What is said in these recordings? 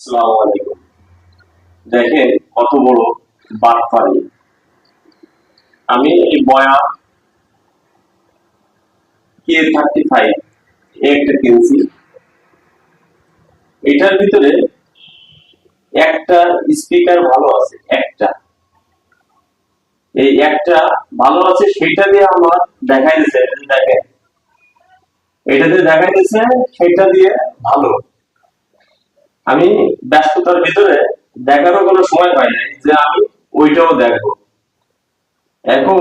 আসসালামু আলাইকুম। দেখেন কত বড় বাটপারি। আমি এই বয়া K35 একটা কিনছি। এটার ভিতরে একটা স্পিকার ভালো আছে, একটা ভালো আছে, সেটা দিয়ে আমার দেখাই দিচ্ছে। দেখেন এটাতে দেখাই দিচ্ছে সেটা দিয়ে ভালো। আমি ব্যস্ততার ভিতরে দেখারও কোনো সময় পাই নাই যে আমি ওইটাও দেখবো। এখন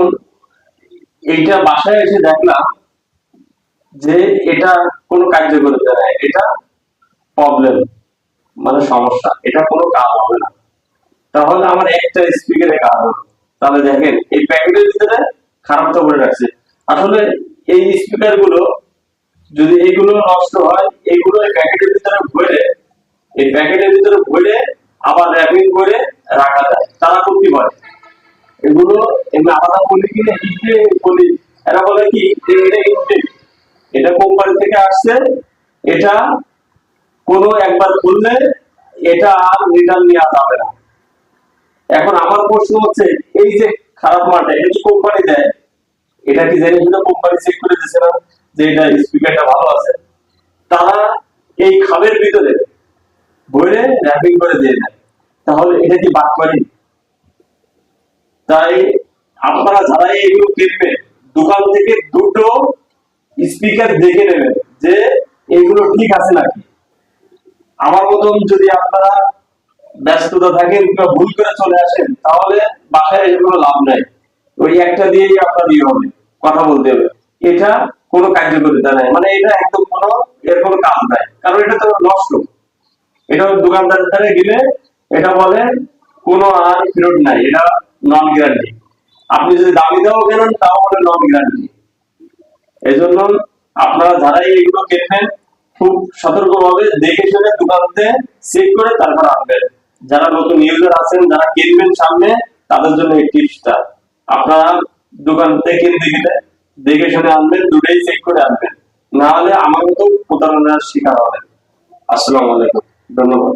এইটা বাসায় এসে দেখলাম যে এটা কোনো কার্যকারিতা নাই, এটা প্রবলেম, মানে সমস্যা, এটা কোনো কাজ হবে না। তাহলে আমার একটা স্পিকারে কাজ হবে। তাহলে দেখেন এই প্যাকেটের ভিতরে খারাপটা করে রাখছে। আসলে এই স্পিকার গুলো যদি এইগুলো নষ্ট হয়, এইগুলো এই প্যাকেটের ভিতরে ভরে, এই প্যাকেটের ভিতরে ভরে আবার র্যাপিং করে রাখা যায়। তারা তো কি বলে এগুলো এমনি আলাদা বলি কিনে হিটে বলি, এরা বলে কি যে এটা হিটে, এটা কোম্পানি থেকে আসছে, এটা কোনো একবার খুললে এটা আর রিটার্ন নেওয়া যাবে না। এখন আমার প্রশ্ন হচ্ছে, এই যে খারাপ মালটা এটা কি কোম্পানি দেয়? এটা কি জেনে শুনে কোম্পানি চেক করে দিচ্ছে না যে এটা স্পিকারটা ভালো আছে? তারা এই খামের ভিতরে ভরে র্যাপিং করে দিয়ে দেয়। তাহলে এটা কি বাটপারি? তাই আপনারা যারা এগুলো কিনবেন, দোকান থেকে দুটো স্পিকার দেখে নেবেন যে এগুলো ঠিক আছে নাকি। আমার মতন যদি আপনারা ব্যস্ততা থাকেন কিংবা ভুল করে চলে আসেন, তাহলে বাসায় এসে কোনো লাভ নাই। ওই একটা দিয়েই আপনার ইয়ে হবে, কথা বলতে হবে। এটা কোনো কার্যকারিতা নাই, মানে এটা একদম কোনো এর কোনো কাজ নাই, কারণ এটা তো নষ্ট। এটা দোকানদারের দ্বারা গেলে এটা বলে কোনো আর ফেরত নাই, এটা নন গ্যারান্টি। আপনি যদি দামি দাও কেনেন তাও বলে নন গ্যারান্টি। এই জন্য আপনারা যারাই এগুলো কিনবেন, খুব সতর্কভাবে দেখে শুনে দোকানতে চেক করে তারপর আনবেন। যারা নতুন ইউজার আছেন, যারা কিনবেন সামনে, তাদের জন্য এই টিপসটা। আপনারা দোকান থেকে কিনতে গেলে দেখে শুনে আনবেন, দুটোই চেক করে আনবেন, না হলে আমার মতো প্রতারণার শিকার হবেন। আসসালামু আলাইকুম, ধন্যবাদ।